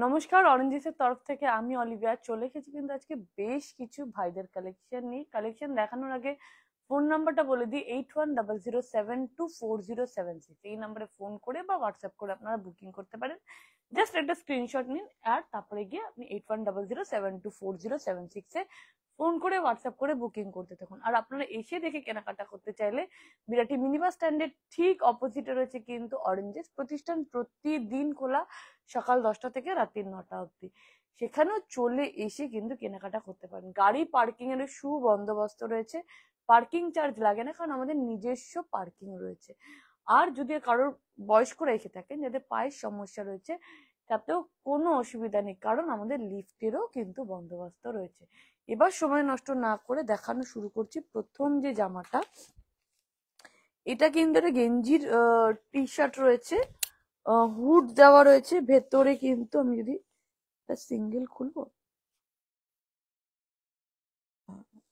নমস্কার, অরেঞ্জেসের তরফ থেকে আমি অলিভিয়া চলে এসেছি কিন্তু আজকে বেশ কিছু ভাইদের কালেকশন নিয়ে। কালেকশন দেখানোর আগে ফোন নাম্বারটা বলে দিই, 8100724076। এই নাম্বারে ফোন করে বা হোয়াটসঅ্যাপ করে আপনারা বুকিং করতে পারেন। জাস্ট একটা স্ক্রিনশট নিন আর তারপরে গিয়ে আপনি 8100724076-এ ফোন করে হোয়াটসঅ্যাপ করে বুকিং করতে থাকুন। আর আপনারা এসে দেখে কেনাকাটা করতে চাইলে বিরাটি মিনিবাস স্ট্যান্ডের ঠিক অপোজিটে রয়েছে কিন্তু অরেঞ্জেস প্রতিষ্ঠান, প্রতিদিন খোলা সকাল 10টা থেকে রাত্রি 9টা অবধি। সেখানেও চলে এসে কিন্তু কেনাকাটা করতে পারেন। গাড়ি পার্কিং এর সুবন্দোবস্ত রয়েছে, পার্কিং চার্জ লাগে না কারণ আমাদের নিজস্ব পার্কিং রয়েছে। আর যদি কারোর বয়স্করা এসে থাকেন যাদের পায়ের সমস্যা রয়েছে তাতেও কোনো অসুবিধা নেই কারণ আমাদের লিফটেরও কিন্তু বন্দোবস্ত রয়েছে। এবার সময় নষ্ট না করে দেখানো শুরু করছি। প্রথম যে জামাটা, এটা কিন্তু একটা গেঞ্জির টি শার্ট রয়েছে, হুড দেওয়া রয়েছে ভেতরে। কিন্তু আমি যদি সিঙ্গেল খুলবো,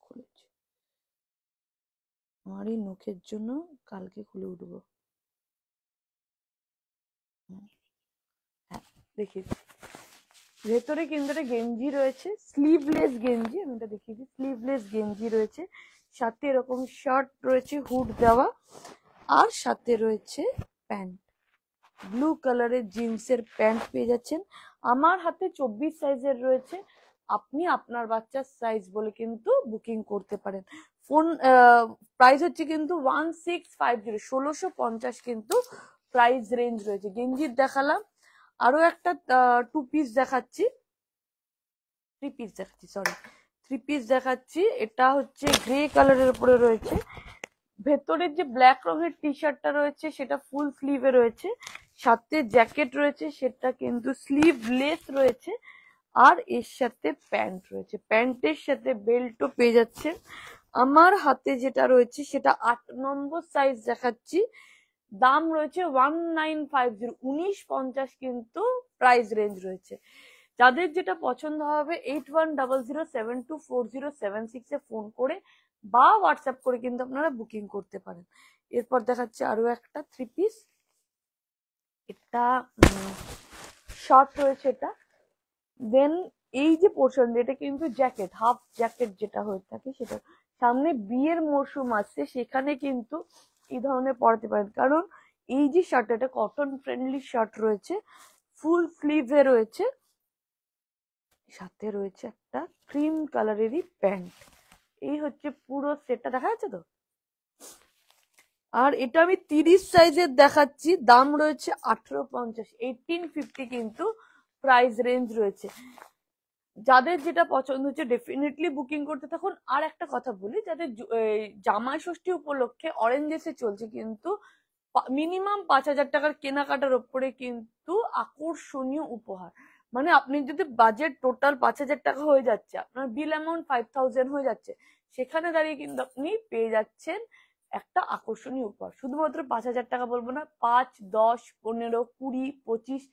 খুলেছি, আমার এই নখের জন্য কালকে খুলে উঠবো। হ্যাঁ, দেখি ভেতরে কিন্তু একটা গেঞ্জি রয়েছে, স্লিভলেস গেঞ্জি। আমি এটা দেখিয়েছি, স্লিভলেস গেঞ্জি রয়েছে, সাথে এরকম শার্ট রয়েছে হুড দেওয়া, আর সাথে রয়েছে প্যান্ট। ব্লু কালারের জিন্সের প্যান্ট পেয়ে যাচ্ছেন। আমার হাতে 24 সাইজের রয়েছে, আপনি আপনার বাচ্চার সাইজ বলে কিন্তু বুকিং করতে পারেন। ফোন প্রাইস হচ্ছে কিন্তু 1650, 1650 কিন্তু প্রাইস রেঞ্জ রয়েছে। গেঞ্জির দেখালাম, আরো একটা 2 পিস দেখাচ্ছি, 3 পিস দেখাচ্ছি, সরি 3 পিস দেখাচ্ছি। এটা হচ্ছে গ্রে কালারের উপরে রয়েছে, ভেতরের যে ব্ল্যাক রঙের টি শার্টটা রয়েছে সেটা ফুল স্লিভে রয়েছে, সাথে জ্যাকেট রয়েছে সেটা কিন্তু স্লিভলেস রয়েছে, আর এর সাথে প্যান্ট রয়েছে, প্যান্টের সাথে বেল্টও পেয়ে যাচ্ছে। আমার হাতে যেটা রয়েছে সেটা 8 নম্বর সাইজ দেখাচ্ছি, দাম রয়েছে 1950, 1950 কিন্তু প্রাইস রেঞ্জ রয়েছে। যাদের যেটা পছন্দ হবে 8100724076-এ ফোন করে বা হোয়াটসঅ্যাপ করে কিন্তু আপনারা বুকিং করতে পারেন। এরপর দেখাচ্ছে আরো একটা 3 পিস, এটা শর্ট রয়েছে এটা। দেন এই যে পোর্শন, এটা কিন্তু জ্যাকেট, হাফ জ্যাকেট যেটা হয়ে থাকে সেটা। সামনে বিয়ের মরশুম আসছে, সেখানে কিন্তু এই ধরনের পরাতে পারেন কারণ এই যে শার্ট, এটা কটন ফ্রেন্ডলি শার্ট রয়েছে, ফুল স্লিভে রয়েছে, সাথে রয়েছে একটা ক্রিম কালারেরই প্যান্ট। এই হচ্ছে পুরো সেটটা, দেখা যাচ্ছে তো। আর এটা আমি 30 সাইজের দেখাচ্ছি, দাম রয়েছে 1850, 1850 কিন্তু প্রাইস রেঞ্জ রয়েছে। যাদের যেটা পছন্দ হচ্ছে ডেফিনেটলি বুকিং করতে থাকুন। আর একটা কথা বলি, যাদের জামাই ষষ্ঠী উপলক্ষে অরেঞ্জেসে চলছে কিন্তু মিনিমাম 5,000 টাকার কেনাকাটার ওপরে কিন্তু আকর্ষণীয় উপহার। মানে আপনি যদি বাজেট টোটাল 5,000 টাকা হয়ে যাচ্ছে, আপনার বিল অ্যামাউন্ট 5,000 হয়ে যাচ্ছে, সেখানে দাঁড়িয়ে কিন্তু আপনি পেয়ে যাচ্ছেন একটা আকর্ষণীয় উপহার। শুধুমাত্র 5,000 টাকা বলবো না, 5, 10, 15, 20, 25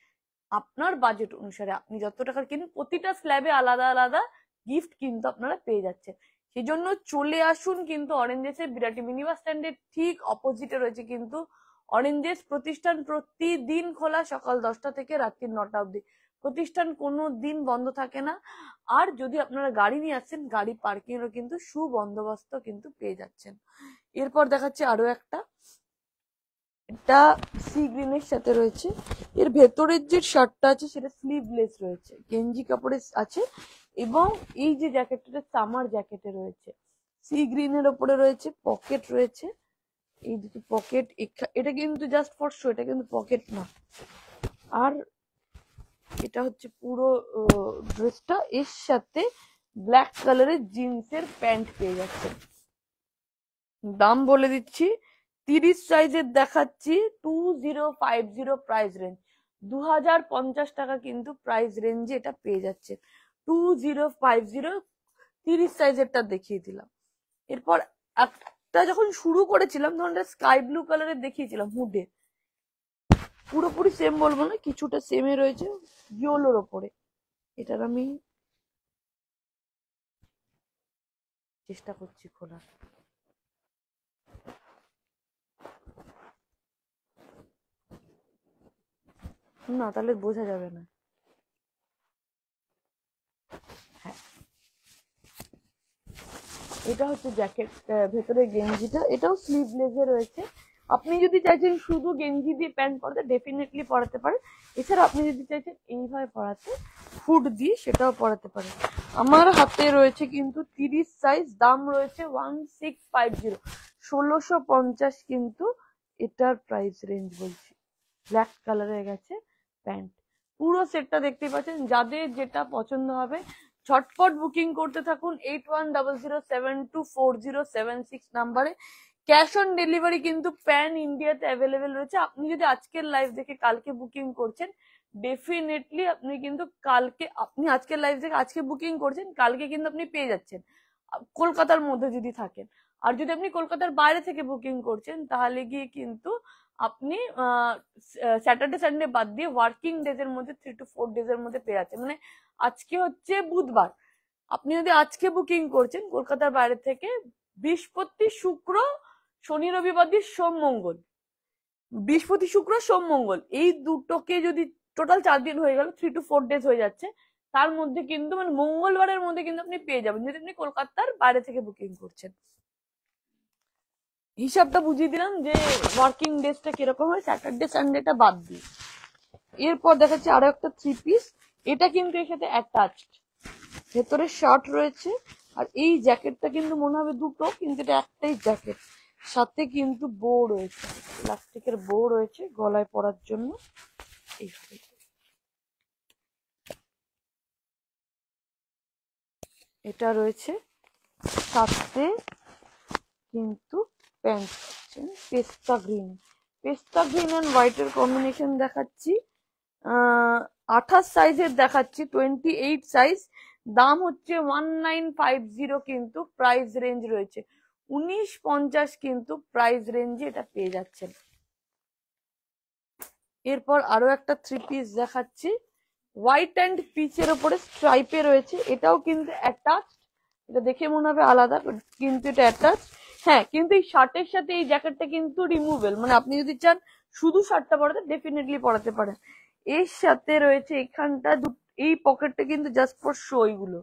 আপনার বাজেট অনুসারে আপনি যত টাকার কিনুন, প্রতিটা স্ল্যাবে আলাদা আলাদা গিফট কিন্তু আপনারা পেয়ে যাচ্ছেন। সেই জন্য চলে আসুন কিন্তু অরেঞ্জেসের বিরাটি মিনিবাস স্ট্যান্ডের ঠিক অপোজিটে রয়েছে কিন্তু অরেঞ্জেস প্রতিষ্ঠান, প্রতিদিন খোলা সকাল 10টা থেকে রাত্রি 9টা অবধি। প্রতিষ্ঠান কোনো দিন বন্ধ থাকে না। আর যদি আপনারা গাড়ি নিয়ে আসছেন, গাড়ি পার্কিং এরও কিন্তু সুবন্দোবস্ত কিন্তু পেয়ে যাচ্ছেন। এরপর দেখাচ্ছে আরো একটা, এটা সি গ্রিনের সাথে রয়েছে, এর ভেতরের যে শার্টটা আছে সেটা স্লিভলেস রয়েছে, গেঞ্জি কাপড়ে আছে, এবং এই যে জ্যাকেটটা সামার জ্যাকেটে রয়েছে, সি গ্রিনের ওপরে রয়েছে, পকেট রয়েছে, এই দুটো পকেট। এটা কিন্তু জাস্ট ফর শো, এটা কিন্তু পকেট না। আর এটা হচ্ছে পুরো ড্রেসটা, এর সাথে ব্ল্যাক কালারের জিন্সের প্যান্ট পেয়ে যাচ্ছে। দাম বলে দিচ্ছি, 30 সাইজের দেখাচ্ছি 2050 প্রাইস রেঞ্জ, 2050 টাকা কিন্তু প্রাইস রেঞ্জে এটা পেয়ে যাচ্ছে। 2050, 30 সাইজেরটা দেখিয়ে দিলাম। এরপর একটা যখন শুরু করেছিলাম তখন স্কাই ব্লু কালারের দেখিয়েছিলাম হুডে, পুরোপুরি সেম বলবো না, কিছুটা সেমে রয়েছে ইয়েলোর ওপরে। এটার আমি চেষ্টা করছি খোলার, না তাহলে বোঝা যাবে না। এটা হচ্ছে জ্যাকেট, ভেতরে গেঞ্জিটা, এটাও স্লিভলেসে রয়েছে। আপনি যদি চাইছেন শুধু গেঞ্জি দিয়ে প্যান্ট পরাতে, ডেফিনেটলি পরাতে পারেন। এছাড়া আপনি যদি চাইছেন এইভাবে পরাতে হুড দিয়ে, সেটাও পরাতে পারেন। আমার হাতে রয়েছে কিন্তু 30 সাইজ, দাম রয়েছে 1650, 1650 কিন্তু এটার প্রাইস রেঞ্জ বলছি। ব্ল্যাক কালারের গেছে প্যান্ট, পুরো সেটটা দেখতে পাচ্ছেন। যাদের যেটা পছন্দ হবে ঝটপট বুকিং করতে থাকুন 8100724076 নাম্বারে। ক্যাশ অন ডেলিভারি কিন্তু প্যান ইন্ডিয়াতে অ্যাভেলেবেল রয়েছে। আপনি যদি আজকের লাইভ দেখে কালকে বুকিং করছেন, ডেফিনেটলি আপনি কিন্তু কালকে, আপনি আজকের লাইভ দেখে আজকে বুকিং করছেন, কালকে কিন্তু আপনি পেয়ে যাচ্ছেন, কলকাতার মধ্যে যদি থাকেন। আর যদি আপনি কলকাতার বাইরে থেকে বুকিং করছেন, তাহলে গিয়ে কিন্তু আপনি স্যাটারডে সানডে বাদ দিয়ে ওয়ার্কিং ডেজ এর মধ্যে 3 to 4 ডেজ এর মধ্যে পেয়ে যাচ্ছেন। মানে আজকে হচ্ছে বুধবার, আপনি যদি আজকে বুকিং করছেন কলকাতার বাইরে থেকে, বৃহস্পতি শুক্র শনি রবিবার দিয়ে সোম মঙ্গল, বৃহস্পতি শুক্র সোম মঙ্গল, এই দুটোকে যদি টোটাল 4 দিন হয়ে গেল, 3 to 4 ডেজ হয়ে যাচ্ছে। তার মধ্যে কিন্তু মানে মঙ্গলবারের মধ্যে কিন্তু আপনি পেয়ে যাবেন, যদি আপনি কলকাতার বাইরে থেকে বুকিং করছেন। হিসাবটা বুঝিয়ে দিলাম যে ওয়ার্কিং ডেজটা কিরকম হয়, স্যাটারডে সানডেটা বাদ দিয়ে। এরপর দেখাচ্ছি আরো একটা 3 পিস, এটা কিন্তু এর সাথে অ্যাটাচড, ভেতরে শার্ট রয়েছে। আর এই জ্যাকেটটা কিন্তু মনে হবে দুটো, কিন্তু এটা একটাই জ্যাকেট, সাথে কিন্তু বো রয়েছে, প্লাস্টিকের বো রয়েছে গলায় পরার জন্য। এটা রয়েছে, সাথে কিন্তু প্যান্ট পাচ্ছেন পেস্তা গ্রিন, পেস্তা গ্রিন অ্যান্ড হোয়াইটের কম্বিনেশন দেখাচ্ছি। 28 সাইজের দেখাচ্ছি, 28 সাইজ, দাম হচ্ছে 1950, কিন্তু প্রাইস রেঞ্জ রয়েছে 1950, কিন্তু প্রাইস রেঞ্জে এটা পেয়ে যাচ্ছেন। এরপর আরো একটা 3 পিস দেখাচ্ছি, হোয়াইট অ্যান্ড পিচের ওপরে স্ট্রাইপে রয়েছে, এটাও কিন্তু অ্যাটাচড। এটা দেখে মনে হবে আলাদা, কিন্তু এটা অ্যাটাচড। হ্যাঁ, কিন্তু এই শার্টের সাথে এই জ্যাকেটটা কিন্তু রিমুভেবল, মানে আপনি যদি চান শুধু শার্টটা পরাতে, ডেফিনেটলি পরাতে পারেন। এর সাথে রয়েছে এখানটা এই পকেটটা কিন্তু জাস্ট ফর শো, এইগুলো,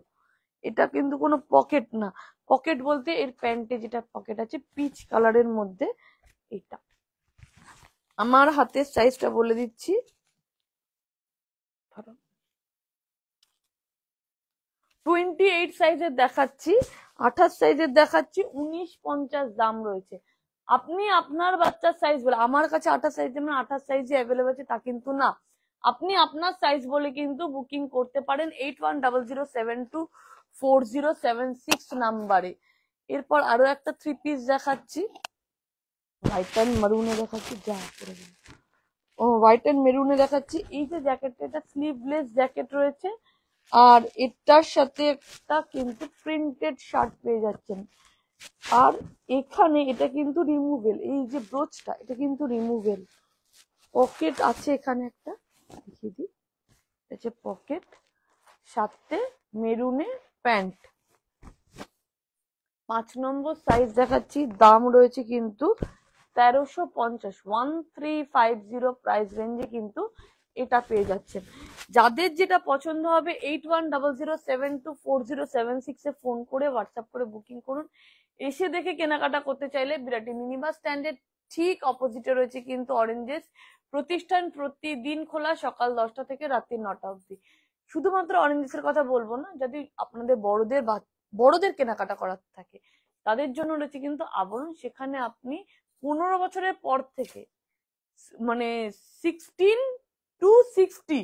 এটা কিন্তু কোনো পকেট না। পকেট বলতে এর প্যান্টে যেটা পকেট আছে পিচ কালারের মধ্যে, এটা। আমার হাতের সাইজটা বলে দিচ্ছি, 28 সাইজের দেখাচ্ছি, 28 সাইজের দেখাচ্ছি, 1950 দাম রয়েছে। আপনি আপনার বাচ্চার সাইজ বলে, আমার কাছে 28 সাইজ মানে 28 সাইজে অ্যাভেলেবল আছে তা কিন্তু না, আপনি আপনার সাইজ বলে কিন্তু বুকিং করতে পারেন 8100724076 নাম্বারে। এরপর আরো একটা 3 পিস দেখাচ্ছি, হোয়াইট অ্যান্ড মেরুনে দেখাচ্ছি, যা করে দিন। ও হোয়াইট অ্যান্ড মেরুনে দেখাচ্ছি। এই যে জ্যাকেটটা, এটা স্লিভলেস জ্যাকেট রয়েছে, আর এটার সাথে একটা কিন্তু প্রিন্টেড শার্ট পেয়ে যাচ্ছেন। আর এখানে এটা কিন্তু রিমুভেল, এই যে ব্রোচটা এটা কিন্তু রিমুভেল, পকেট আছে এখানে একটা, দেখিয়ে দিই, এটা পকেট, সাথে মেরুনে প্যান্ট। 5 নম্বর সাইজ দেখাচ্ছি, দাম রয়েছে কিন্তু 1350, 1350 প্রাইস রেঞ্জে কিন্তু এটা পেয়ে যাচ্ছেন। যাদের যেটা পছন্দ হবে 8100724076 এ ফোন করে হোয়াটসঅ্যাপ করে বুকিং করুন। এসে দেখে কেনাকাটা করতে চাইলে বিরাটি মিনি বাস স্ট্যান্ডের ঠিক অপোজিটে রয়েছে কিন্তু অরেঞ্জেস প্রতিষ্ঠান, প্রতিদিন খোলা সকাল 10টা থেকে রাত্রি 9টা অবধি। শুধুমাত্র অরেঞ্জেসের কথা বলবো না, যদি আপনাদের বড়দের কেনাকাটা করার থাকে তাদের জন্য রয়েছে কিন্তু আবরণ, সেখানে আপনি 15 বছরের পর থেকে, মানে 16 to 60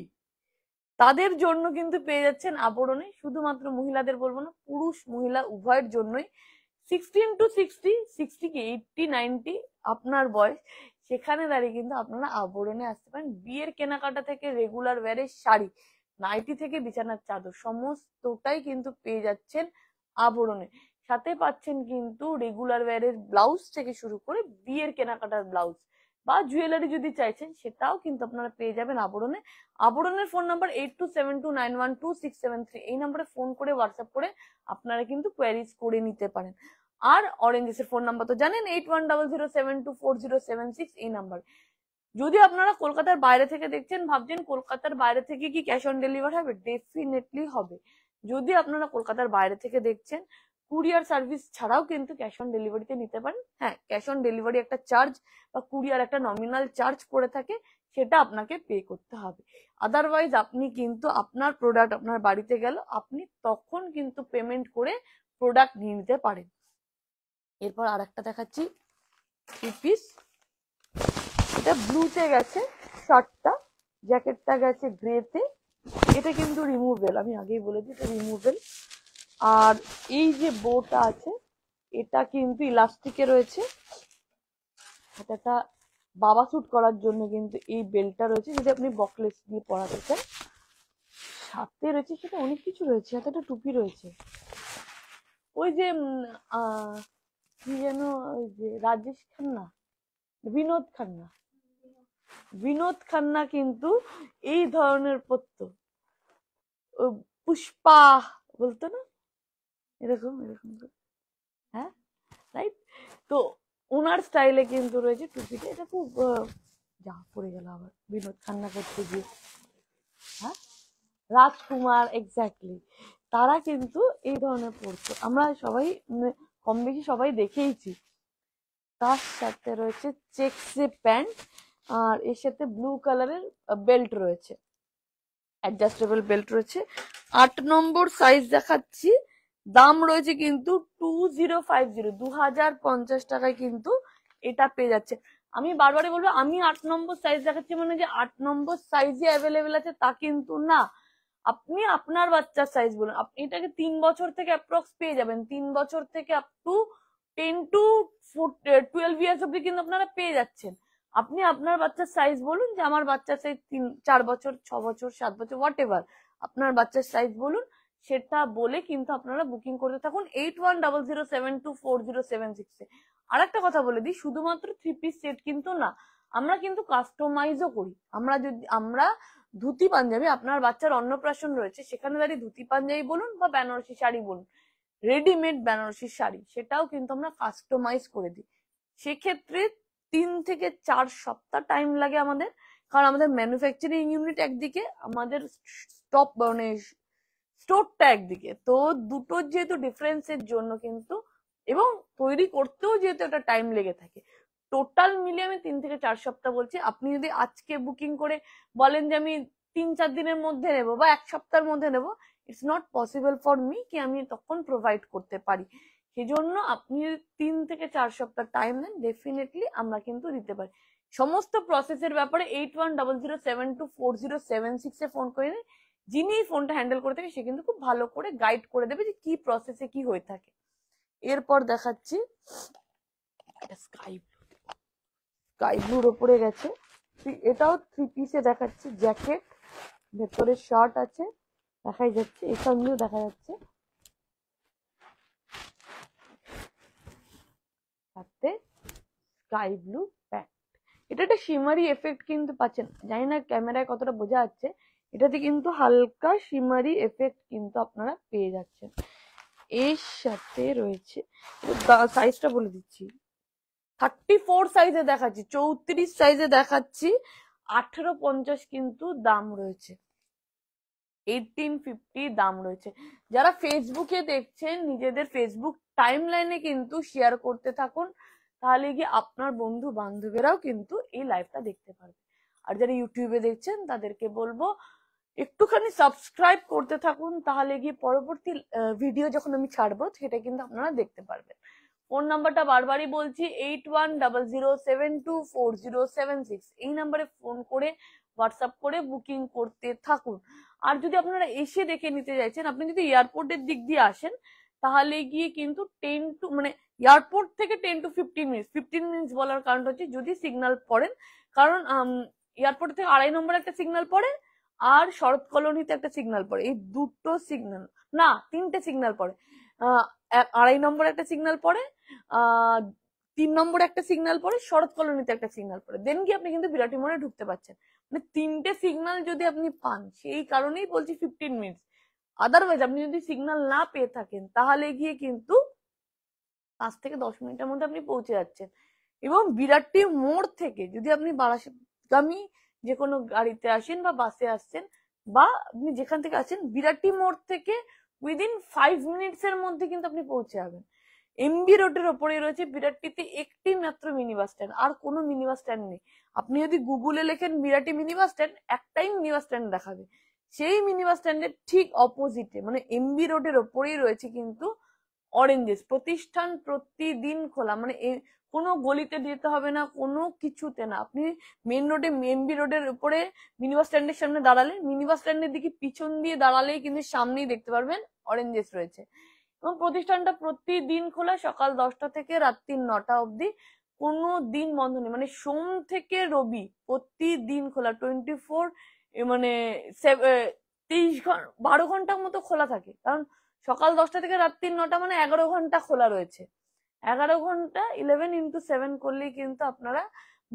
তাদের জন্য কিন্তু পেয়ে যাচ্ছেন আবরণে। শুধুমাত্র মহিলাদের বলবো না, পুরুষ মহিলা উভয়ের জন্যই 16 to 60, 60 কি 80 90 আপনার বয়স, সেখানে দাঁড়িয়ে কিন্তু আপনারা আবরণে আসতে পারেন। বিয়ের কেনাকাটা থেকে রেগুলার ওয়্যারের শাড়ি, নাইটি থেকে বিছানার চাদর, সমস্তটাই কিন্তু পেয়ে যাচ্ছেন আবরণে। সাথে পাচ্ছেন কিন্তু রেগুলার ওয়্যারের ব্লাউজ থেকে শুরু করে বিয়ের কেনাকাটার ব্লাউজ বা জুয়েলারি যদি চাইছেন, সেটাও কিন্তু আপনারা পেয়ে যাবেন আবরণে। আবরণের ফোন নাম্বার 8272912673, এই নাম্বারে ফোন করে হোয়াটসঅ্যাপ করে আপনারা কিন্তু কোয়ারিজ করে নিতে পারেন। আর অরেঞ্জেস এর ফোন নাম্বার তো জানেন, 8100724076, এই নাম্বার। যদি আপনারা কলকাতার বাইরে থেকে দেখছেন, ভাবছেন কলকাতার বাইরে থেকে কি ক্যাশ অন ডেলিভারি হবে, ডেফিনেটলি হবে। যদি আপনারা কলকাতার বাইরে থেকে দেখছেন, কুরিয়ার সার্ভিস ছাড়াও কিন্তু ক্যাশ অন ডেলিভারিতে নিতে পারেন। হ্যাঁ, ক্যাশ অন ডেলিভারি একটা চার্জ বা কুরিয়ার একটা নমিনাল চার্জ পড়ে থাকে, সেটা আপনাকে পে করতে হবে। আদারওয়াইজ আপনি কিন্তু আপনার প্রোডাক্ট আপনার বাড়িতে গেল, আপনি তখন কিন্তু পেমেন্ট করে প্রোডাক্ট নিয়ে নিতে পারেন। এরপর আর একটা দেখাচ্ছি, থ্রি পিস। এটা ব্লুতে গেছে শার্টটা, জ্যাকেটটা গেছে গ্রেতে। এটা কিন্তু রিমুভেল, আমি আগেই বলেছি এটা রিমুভেল। আর এই যে বোটা আছে এটা কিন্তু ইলাস্টিকে রয়েছে। এটা বাবা স্যুট করার জন্য কিন্তু এই বেল্টটা রয়েছে, যদি আপনি বকলেস দিয়ে পরাতে চান। সাথে রয়েছে সেটা অনেক কিছু রয়েছে, সাথে একটা টুপি রয়েছে। ওই যে কি যেন, ওই যে রাজেশ খান্না, বিনোদ খান্না কিন্তু এই ধরনের পরতো, পুষ্পা বলতো না, এরকম এরকম। হ্যাঁ রাইট। তো ওনার স্টাইলে কিন্তু রয়েছে টুপিটা। এটা খুব যা পড়ে গেল আবার বিনোদ খান্না করতে গিয়ে। হ্যাঁ, রাজকুমার, এক্স্যাক্টলি, তারা কিন্তু এই ধরনের পড়তো, আমরা সবাই কম বেশি সবাই দেখেইছি। তার সাথে রয়েছে চেকসে প্যান্ট, আর এর সাথে ব্লু কালারের বেল্ট রয়েছে, অ্যাডজাস্টেবল বেল্ট রয়েছে। 8 নম্বর সাইজ দেখাচ্ছি, দাম রয়েছে কিন্তু 2050, 2050 টাকায় কিন্তু এটা পেয়ে যাচ্ছে। আমি বারবারই বলবো, আমি 8 নম্বর সাইজ দেখাচ্ছি মানে যে 8 নম্বর সাইজে অ্যাভেলেবেল আছে তা কিন্তু না। আপনি আপনার বাচ্চার সাইজ বলুন, আপনি এটাকে 3 বছর থেকে অ্যাপ্রক্স পেয়ে যাবেন। 3 বছর থেকে আপ টু 10 to 12 ইয়ার্স অব্দি কিন্তু আপনারা পেয়ে যাচ্ছেন। আপনি আপনার বাচ্চার সাইজ বলুন যে আমার বাচ্চার সাইজ 4 বছর, 6 বছর, 7 বছর, হোয়াট এভার আপনার বাচ্চার সাইজ বলুন, সেটা বলে কিন্তু আপনারা বুকিং করতে থাকুন 8100724076 এ। আর একটা কথা বলে দিই, শুধুমাত্র 3 পিস সেট কিন্তু না, আমরা কিন্তু কাস্টমাইজও করি। আমরা ধুতি পাঞ্জাবি, আপনার বাচ্চার অন্নপ্রাশন রয়েছে, সেখানে দাঁড়িয়ে ধুতি পাঞ্জাবি বলুন বা বেনারসি শাড়ি বলুন, রেডিমেড বেনারসি শাড়ি, সেটাও কিন্তু আমরা কাস্টমাইজ করে দিই। সেক্ষেত্রে 3 থেকে 4 সপ্তাহ টাইম লাগে আমাদের, কারণ আমাদের ম্যানুফ্যাকচারিং ইউনিট একদিকে, আমাদের স্টোরটা একদিকে। তো দুটোর যেহেতু ডিফারেন্সের জন্য কিন্তু, এবং তৈরি করতেও যেহেতু একটা টাইম লেগে থাকে, টোটাল মিলিয়ে আমি 3 থেকে 4 সপ্তাহ বলছি। আপনি যদি আজকে বুকিং করে বলেন যে আমি 3-4 দিনের মধ্যে নেব বা 1 সপ্তাহের মধ্যে নেব, it's not possible for me কি আমি তখন প্রোভাইড করতে পারি। সেজন্য আপনি 3 থেকে 4 সপ্তাহ টাইম নেন, ডেফিনেটলি আমরা কিন্তু দিতে পারি। সমস্ত প্রসেসের ব্যাপারে 8100724076 এ ফোন করে নিন। যিনি ফোনটা হ্যান্ডেল করে থাকে সে কিন্তু খুব ভালো করে গাইড করে দেবে যে কি প্রসেসে কি হয়ে থাকে। এরপর দেখাচ্ছি স্কাই ব্লুর ওপরে গেছে, এটাও 3 পিসে দেখাচ্ছি। জ্যাকেট, ভেতরে শার্ট আছে, দেখাই যাচ্ছে, এর সঙ্গেও দেখা যাচ্ছে সাথে স্কাই ব্লু প্যান্ট। এটা একটা শিমারি এফেক্ট কিন্তু পাচ্ছেন, জানি না ক্যামেরায় কতটা বোঝা যাচ্ছে, এটাতে কিন্তু হালকা শিমারি এফেক্ট কিন্তু আপনারা পেয়ে যাচ্ছেন। এর সাথে রয়েছে, সাইজটা বলে দিচ্ছি, 34 সাইজে দেখাচ্ছি, 34 সাইজে দেখাচ্ছি, 1850 কিন্তু দাম রয়েছে, 1850 দাম রয়েছে। যারা ফেসবুকে দেখছেন, নিজেদের ফেসবুক টাইম লাইনে কিন্তু শেয়ার করতে থাকুন, তাহলে গিয়ে আপনার বন্ধু বান্ধবেরাও কিন্তু এই লাইভটা দেখতে পারবে। আর যারা ইউটিউবে দেখছেন তাদেরকে বলবো একটুখানি সাবস্ক্রাইব করতে থাকুন, তাহলে গিয়ে পরবর্তী ভিডিও যখন আমি ছাড়বো সেটা কিন্তু আপনারা দেখতে পারবেন। ফোন নাম্বারটা বারবারই বলছি, 8100724076, এই নাম্বারে ফোন করে হোয়াটসঅ্যাপ করে বুকিং করতে থাকুন। আর যদি আপনারা এসে দেখে নিতে চাইছেন, আপনি যদি এয়ারপোর্টের দিক দিয়ে আসেন, তাহলে গিয়ে কিন্তু 10 to মানে এয়ারপোর্ট থেকে 10 to 15 মিনিটস, 15 মিনিটস বলার কারণ হচ্ছে যদি সিগন্যাল পড়েন, কারণ এয়ারপোর্ট থেকে 2.5 নম্বর একটা সিগন্যাল পড়ে, আর শরৎ কলোনিতে একটা সিগন্যাল পড়ে, এই দুটো সিগন্যাল না 3টে সিগন্যাল পড়ে, 2.5 নম্বর একটা সিগন্যাল পড়ে, 3 নম্বর একটা সিগন্যাল পড়ে, শরৎ কলোনিতে একটা সিগন্যাল পড়ে, দেন গিয়ে আপনি কিন্তু বিরাটি মোড়ে ঢুকতে পারছেন। মানে 3টে সিগন্যাল যদি আপনি পান, সেই কারণেই বলছি 15 মিনিটস। আদারওয়াইজ আপনি যদি সিগন্যাল না পেয়ে থাকেন, তাহলে গিয়ে কিন্তু 5 থেকে 10 মিনিটের মধ্যে আপনি পৌঁছে যাচ্ছেন। এবং বিরাটি মোড় থেকে যদি আপনি বারাসাতগামী যে কোনো গাড়িতে আসেন বা বাসে আসছেন, বা আপনি যেখান থেকে আসেন, বিরাটি মোড় থেকে উইদিন 5 মিনিটস এর মধ্যে কিন্তু আপনি পৌঁছে যাবেন। এমবি রোডের ওপরে রয়েছে বিরাটিতে একটি মাত্র মিনি বাস স্ট্যান্ড, আর কোনো মিনি বাস স্ট্যান্ড নেই। আপনি যদি গুগলে লেখেন বিরাটি মিনি বাস স্ট্যান্ড, একটাই মিনি বাস স্ট্যান্ড দেখাবে। সেই মিনি বাস স্ট্যান্ডের ঠিক অপোজিটে মানে এমবি রোডের ওপরেই রয়েছে কিন্তু অরেঞ্জেস। প্রতিষ্ঠান প্রতিদিন খোলা, মানে কোনো গলিতে যেতে হবে না, কোনো কিছুতে না। আপনি মেন রোডে এমবি রোডের উপরে মিনি বাস স্ট্যান্ডের সামনে দাঁড়ালে, মিনি বাস স্ট্যান্ডের দিকে পিছন দিয়ে দাঁড়ালেই কিন্তু সামনেই দেখতে পারবেন অরেঞ্জেস রয়েছে। এবং প্রতিষ্ঠানটা প্রতিদিন খোলা, সকাল 10টা থেকে রাত্রি 9টা অবধি, কোনো দিন বন্ধ নেই। মানে সোম থেকে রবি প্রতিদিন খোলা, 24 মানে 12 ঘন্টার মতো খোলা থাকে। কারণ সকাল 10টা থেকে রাত্রি 9টা মানে 11 ঘন্টা খোলা রয়েছে। 11 ঘন্টা 11x7 করলেই কিন্তু আপনারা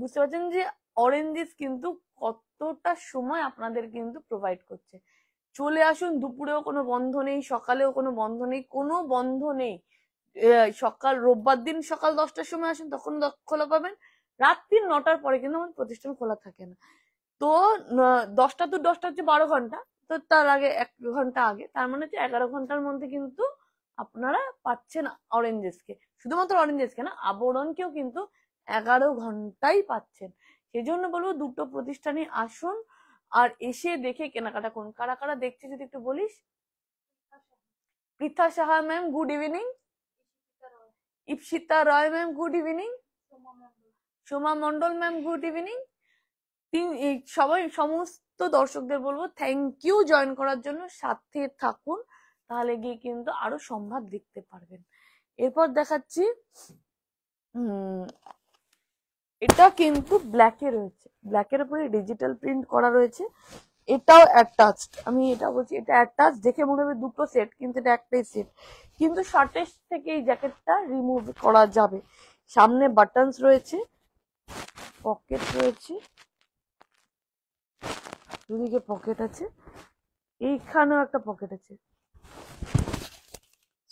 বুঝতে পারছেন যে অরেঞ্জেস কিন্তু কতটা সময় আপনাদের কিন্তু প্রোভাইড করছে। চলে আসুন, দুপুরেও কোনো বন্ধ নেই, সকালেও কোনো বন্ধ নেই, কোনো বন্ধ নেই। সকাল রোববার দিন সকাল 10টার সময় আসুন, তখন খোলা পাবেন। রাত্রি 9টার পরে কিন্তু আমার প্রতিষ্ঠান খোলা থাকে না। তো 10টা to 10টা হচ্ছে 12 ঘন্টা, তো তার আগে 1 ঘন্টা আগে, তার মানে হচ্ছে 11 ঘন্টার মধ্যে কিন্তু আপনারা পাচ্ছেন অরেঞ্জেসকে। শুধুমাত্র অরেঞ্জেসকে না, আবরণকেও কিন্তু 11 ঘন্টাই পাচ্ছেন। সেই জন্য বলবো দুটো প্রতিষ্ঠানে আসুন আর এসে দেখে কেনাকাটা করুন। কারা কারা দেখছে যদি একটু বলিস। Pritha Saha ma'am good evening, Ipsita Roy ma'am good evening, Soma Mondal ma'am good evening. সবাই সমস্ত দর্শকদের বলবো থ্যাংক ইউ জয়েন করার জন্য, সাথে থাকুন, তাহলে গিয়ে কিন্তু আরো সম্ভার দেখতে পারবেন। এরপর দেখাচ্ছি এটা কিন্তু ব্ল্যাকে রয়েছে, ব্ল্যাকের উপরে ডিজিটাল প্রিন্ট করা রয়েছে। এটাও অ্যাটাচড, আমি এটা বলছি এটা অ্যাটাচ, দেখে মনে হবে দুটো সেট, কিন্তু এটা একটাই সেট। কিন্তু শার্টের থেকে এই জ্যাকেটটা রিমুভ করা যাবে। সামনে বাটনস রয়েছে, পকেট রয়েছে, দুদিকে পকেট আছে, এইখানেও একটা পকেট আছে।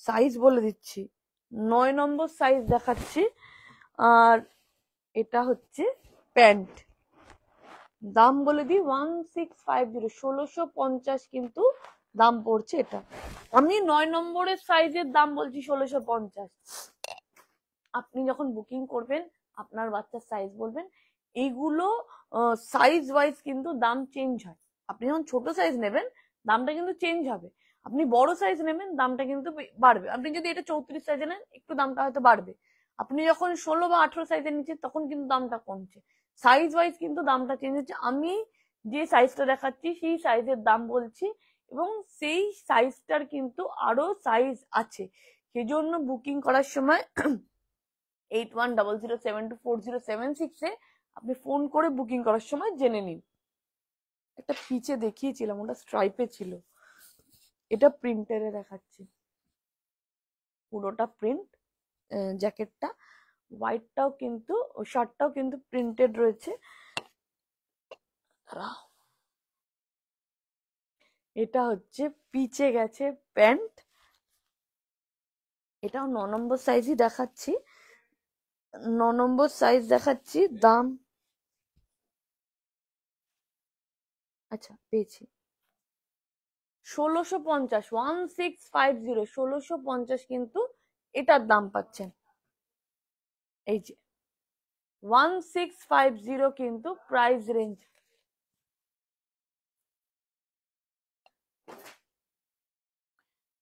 সাইজ বলে দিচ্ছি, 9 নম্বর সাইজ দেখাচ্ছি। আর এটা হচ্ছে প্যান্ট, দাম বলে দিই 1650, 1650 কিন্তু দাম পড়ছে এটা। আমি 9 নম্বরের সাইজের দাম বলছি 1650। আপনি যখন বুকিং করবেন আপনার বাচ্চার সাইজ বলবেন, এইগুলো সাইজ ওয়াইজ কিন্তু দাম চেঞ্জ হয়। আপনি যখন ছোট সাইজ নেবেন দামটা কিন্তু চেঞ্জ হবে, আপনি বড় সাইজ নেবেন দামটা কিন্তু বাড়বে। আপনি যদি এটা 34 সাইজে নেন একটু দামটা হয়তো বাড়বে, আপনি যখন 16 বা 18 সাইজের নিচে তখন কিন্তু দামটা কমছে। সাইজ ওয়াইজ কিন্তু দামটা চেঞ্জ হচ্ছে। আমি যে সাইজটা দেখাচ্ছি সেই সাইজের দাম বলছি, এবং সেই সাইজটার কিন্তু আরো সাইজ আছে। সেজন্য বুকিং করার সময় 8100724076 আপনি ফোন করে বুকিং করার সময় জেনে নিন। একটা পিচে দেখিয়েছিলাম, ওটা স্ট্রাইপে ছিল, এটা প্রিন্টারে দেখাচ্ছি, পুরোটা প্রিন্ট। জ্যাকেটটা হোয়াইটটাও কিন্তু, শার্টটাও কিন্তু প্রিন্টেড রয়েছে। এটা হচ্ছে পিচে গেছে প্যান্ট, এটাও 9 নম্বর সাইজই দেখাচ্ছি, 9 নম্বর সাইজ দেখাচ্ছি। দাম আচ্ছা পেয়েছি 1650, 1650, 1650 কিন্তু এটার দাম পাচ্ছেন। এই যে 1650 কিন্তু প্রাইস রেঞ্জ।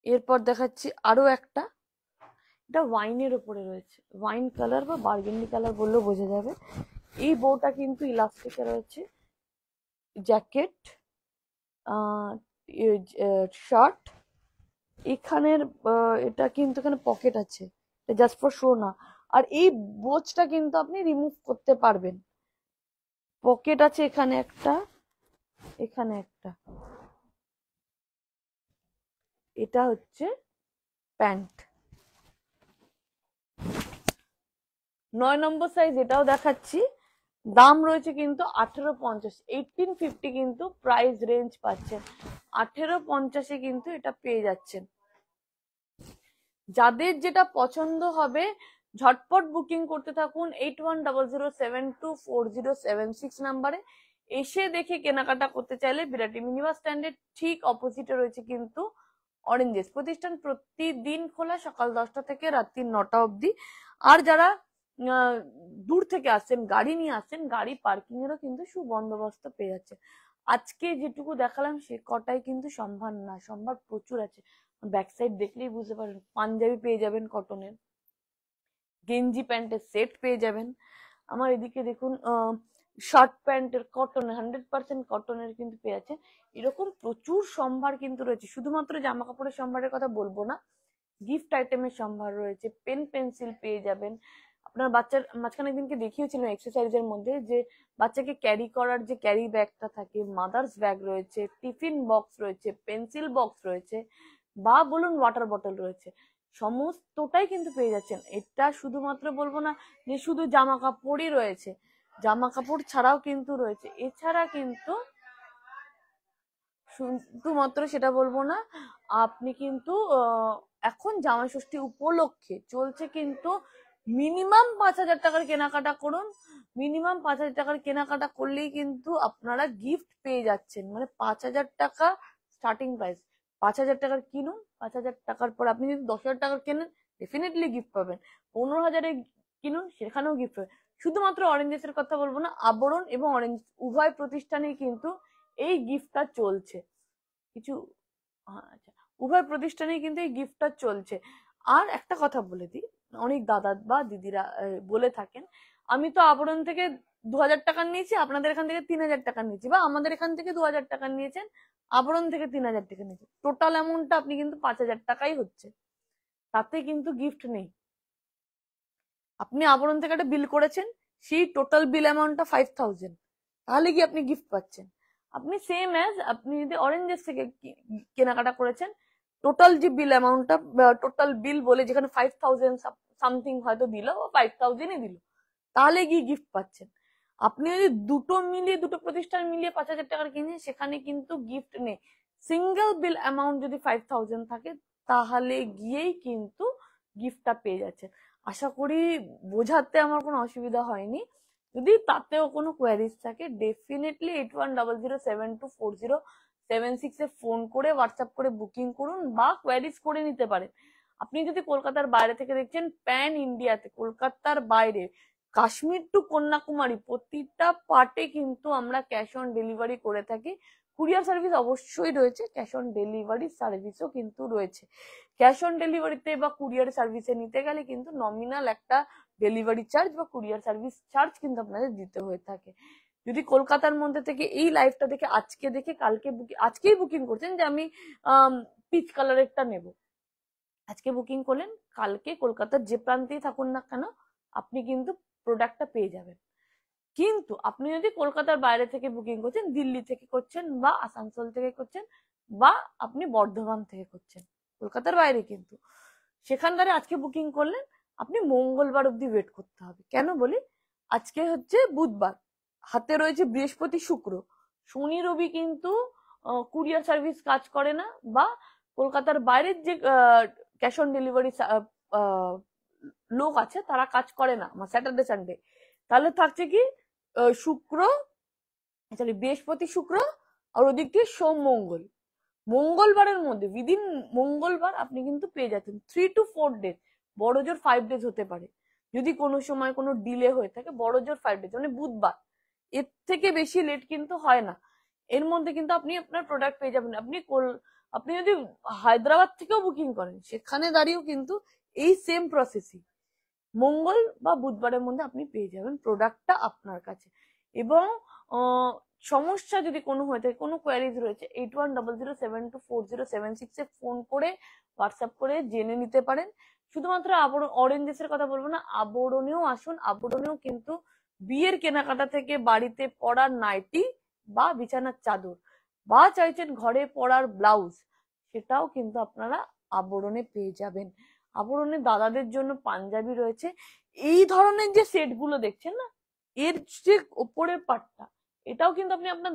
এরপর দেখাচ্ছি আরো একটা, এটা ওয়াইনের উপরে রয়েছে, ওয়াইন কালার বা বার্গেন্ডি কালার বললেও বোঝা যাবে। এই বউটা কিন্তু ইলাস্টিকে রয়েছে, জ্যাকেট, শার্ট, এখানের এটা কিন্তু এখানে পকেট আছে, জাস্ট ফর শো না। আর এই বোচটা কিন্তু আপনি রিমুভ করতে পারবেন, পকেট আছে এখানে একটা, এখানে একটা। এটা হচ্ছে প্যান্ট, 9 নম্বর সাইজ এটাও দেখাচ্ছি। দাম রয়েছে কিন্তু 1850, 1850 কিন্তু প্রাইস রেঞ্জ পাচ্ছেন, 1850 কিন্তু এটা পেয়ে যাচ্ছেন। যাদের যেটা পছন্দ হবে ঝটপট বুকিং করতে থাকুন 8100724076 নাম্বারে। এসে দেখে কেনাকাটা করতে চাইলে বিরাটি মিনি বাস স্ট্যান্ডের ঠিক অপোজিটে রয়েছে কিন্তু অরেঞ্জেস প্রতিষ্ঠান প্রতিদিন খোলা, সকাল 10টা থেকে রাত্রি 9টা অবধি। আর যারা দূর থেকে আসছেন, গাড়ি নিয়ে আসছেন, গাড়ি পার্কিং এরও কিন্তু সুবন্দোবস্ত পেয়ে যাচ্ছে। আজকে যেটুকু দেখালাম সে কটাই কিন্তু সম্ভার না, সম্ভার প্রচুর আছে। ব্যাক সাইড দেখলেই বুঝতে পারেন, পাঞ্জাবি পেয়ে যাবেন কটনের, গেঞ্জি প্যান্টের সেট পেয়ে যাবেন। আমার এদিকে দেখুন শার্ট প্যান্টের কটনের 100% কটনের কিন্তু পেয়ে যাচ্ছে। এরকম প্রচুর সম্ভার কিন্তু রয়েছে। শুধুমাত্র জামা কাপড়ের সম্ভারের কথা বলবো না, গিফট আইটেমের সম্ভার রয়েছে, পেন পেন্সিল পেয়ে যাবেন। আপনার বাচ্চার মাঝখানে একদিনকে দেখিয়েছিলাম এক্সারসাইজের মধ্যে যে বাচ্চাকে ক্যারি করার যে ক্যারি ব্যাগটা থাকে, মাদার্স ব্যাগ রয়েছে, টিফিন বক্স রয়েছে, পেন্সিল বক্স রয়েছে, বা বলুন ওয়াটার বটল রয়েছে, সমস্তটাই কিন্তু পেয়ে যাচ্ছেন। এটা শুধুমাত্র বলবো না যে শুধু জামা কাপড়ই রয়েছে, জামা কাপড় ছাড়াও কিন্তু রয়েছে। এছাড়া কিন্তু শুধুমাত্র সেটা বলবো না, আপনি কিন্তু এখন জামাই ষষ্ঠী উপলক্ষে চলছে কিন্তু মিনিমাম 5,000 টাকার কেনাকাটা করুন। মিনিমাম 5,000 টাকার কেনাকাটা করলেই কিন্তু আপনারা গিফট পেয়ে যাচ্ছেন। মানে 5,000 টাকা স্টার্টিং প্রাইস। 5,000 টাকার কিনুন, 5,000 টাকার পর আপনি যদি 10,000 টাকার কেনেন ডেফিনেটলি গিফট পাবেন। 15,000-এ কিনুন, সেখানেও গিফট পাবেন। শুধুমাত্র অরেঞ্জেসের কথা বলবো না, আবরণ এবং অরেঞ্জ উভয় প্রতিষ্ঠানেই কিন্তু এই গিফটটা চলছে। কিছু আচ্ছা, উভয় প্রতিষ্ঠানেই কিন্তু এই গিফটটা চলছে। আর একটা কথা বলে দিই, অনেক দাদা বা দিদিরা বলে থাকেন আমি তো আবরণ থেকে 2,000 টাকা নিয়েছি, আপনাদের এখান থেকে 3,000 টাকা নিয়েছি, বা আমাদের এখান থেকে 2,000 টাকা নিয়েছেন, আবরণ থেকে 3,000 টাকা নিয়েছেন, টোটাল অ্যামাউন্টটা আপনি কিন্তু 5,000 টাকাই হচ্ছে, তাতে কিন্তু গিফট নেই। আপনি আবরণ থেকে একটা বিল করেছেন, সেই টোটাল বিল অ্যামাউন্টটা 5,000, তাহলে কি আপনি গিফট পাচ্ছেন? আপনি সেম অ্যাজ আপনি যদি অরেঞ্জেস থেকে কেনাকাটা করেছেন, টোটাল যে বিল অ্যামাউন্টটা, টোটাল বিল বলে যেখানে 5,000 সামথিং হয়তো দিল, 5,000-ই দিল, তাহলে গিয়ে গিফট পাচ্ছেন। আপনি যদি দুটো মিলিয়ে, দুটো প্রতিষ্ঠান মিলিয়ে 5,000 টাকার কিনছেন, সেখানে কিন্তু গিফট নেই। সিঙ্গেল বিল অ্যামাউন্ট যদি 5,000 থাকে, তাহলে গিয়েই কিন্তু গিফটটা পেয়ে যাচ্ছে। আশা করি বোঝাতে আমার কোনো অসুবিধা হয়নি। যদি তাতেও কোনো কোয়ারিজ থাকে, ডেফিনেটলি 8100724076 ফোন করে হোয়াটসঅ্যাপ করে বুকিং করুন, বা কোয়ারিজ করে নিতে পারেন। আপনি যদি কলকাতার বাইরে থেকে দেখছেন, প্যান ইন্ডিয়াতে, কলকাতার বাইরে কাশ্মীর টু কন্যাকুমারী প্রতিটা পার্টে কিন্তু আমরা ক্যাশ অন ডেলিভারি করে থাকি। কুরিয়ার সার্ভিস অবশ্যই রয়েছে, ক্যাশ অন ডেলিভারি সার্ভিসও কিন্তু রয়েছে। ক্যাশ অন ডেলিভারিতে বা কুরিয়ার সার্ভিসে নিতে গেলে কিন্তু নমিনাল একটা ডেলিভারি চার্জ বা কুরিয়ার সার্ভিস চার্জ কিন্তু আপনাদের দিতে হয়ে থাকে। যদি কলকাতার মধ্যে থেকে এই লাইভটা দেখে আজকে দেখে কালকে আজকেই বুকিং করছেন যে আমি পিচ কালারেরটা নেব, আজকে বুকিং করলেন, কালকে কলকাতার যে প্রান্তেই থাকুন না কেন আপনি কিন্তু প্রোডাক্টটা পেয়ে যাবেন। কিন্তু আপনি যদি কলকাতার বাইরে থেকে বুকিং করছেন, দিল্লি থেকে করছেন, বা আসানসোল থেকে করছেন, বা আপনি বর্ধমান থেকে করছেন, কলকাতার বাইরে, কিন্তু সেখানকারে আজকে বুকিং করলেন, আপনি মঙ্গলবার অব্দি ওয়েট করতে হবে। কেন বলি, আজকে হচ্ছে বুধবার, হাতে রয়েছে বৃহস্পতি শুক্র, শনি রবি কিন্তু কুরিয়ার সার্ভিস কাজ করে না, বা কলকাতার বাইরের যে ক্যাশ অন ডেলিভারি লোক আছে তারা কাজ করে না স্যাটারডে সানডে। তাহলে থাকছে কি শুক্র, সরি বৃহস্পতি শুক্র, আর ওদিক দিয়ে সোম মঙ্গল। মঙ্গলবারের মধ্যে উইদিন মঙ্গলবার আপনি কিন্তু পেয়ে যাচ্ছেন 3 to 4 ডেজ, বড় জোর 5 ডেজ হতে পারে। যদি কোনো সময় কোনো ডিলে হয়ে থাকে, বড় জোর 5 ডেজ, মানে বুধবার, এর থেকে বেশি লেট কিন্তু হয় না। এর মধ্যে কিন্তু আপনি আপনার প্রোডাক্ট পেয়ে যাবেন। আপনি যদি হায়দ্রাবাদ থেকেও বুকিং করেন, সেখানে দাঁড়িয়েও কিন্তু এই সেম প্রসেসই, মঙ্গল বা বুধবারের মধ্যে আপনি পেয়ে যাবেন প্রোডাক্টটা আপনার কাছে। এবং সমস্যা যদি কোনো হয়ে থাকে, কোনো কোয়ারিজ রয়েছে, 8100724076 ফোন করে হোয়াটসঅ্যাপ করে জেনে নিতে পারেন। শুধুমাত্র অরেঞ্জেসের কথা বলবো না, আবরণেও আসুন। আবরণেও কিন্তু বিয়ের কেনাকাটা থেকে বাড়িতে পরার নাইটি বা বিছানার চাদর, বা চাইছেন ঘরে পরার ব্লাউজ, সেটাও কিন্তু আপনারা আবরণে পেয়ে যাবেন। আবরণের দাদাদের জন্য পাঞ্জাবি রয়েছে। এই ধরনের যে সেট গুলো দেখছেন না, এর যে ওপরের পার্টটা, এটাও কিন্তু আপনি আপনার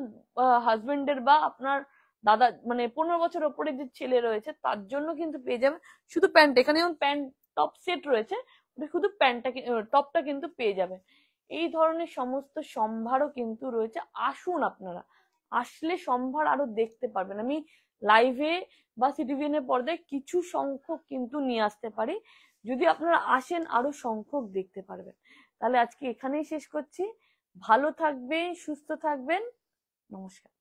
হাজবেন্ডের বা আপনার দাদা, মানে 15 বছর ওপরে যে ছেলে রয়েছে তার জন্য কিন্তু পেয়ে যাবেন। শুধু প্যান্ট, এখানে যেমন প্যান্ট টপ সেট রয়েছে, শুধু প্যান্টটা টপটা কিন্তু পেয়ে যাবেন। এই ধরনের সমস্ত সম্ভারও কিন্তু রয়েছে। আসুন আপনারা, আসলে সম্ভার আরো দেখতে পারবেন। আমি লাইভে বা সিটিভিএন এর পর্দায় কিছু সংখ্যক কিন্তু নিয়ে আসতে পারি, যদি আপনারা আসেন আরো সংখ্যক দেখতে পারবেন। তাহলে আজকে এখানেই শেষ করছি। ভালো থাকবেন, সুস্থ থাকবেন, নমস্কার।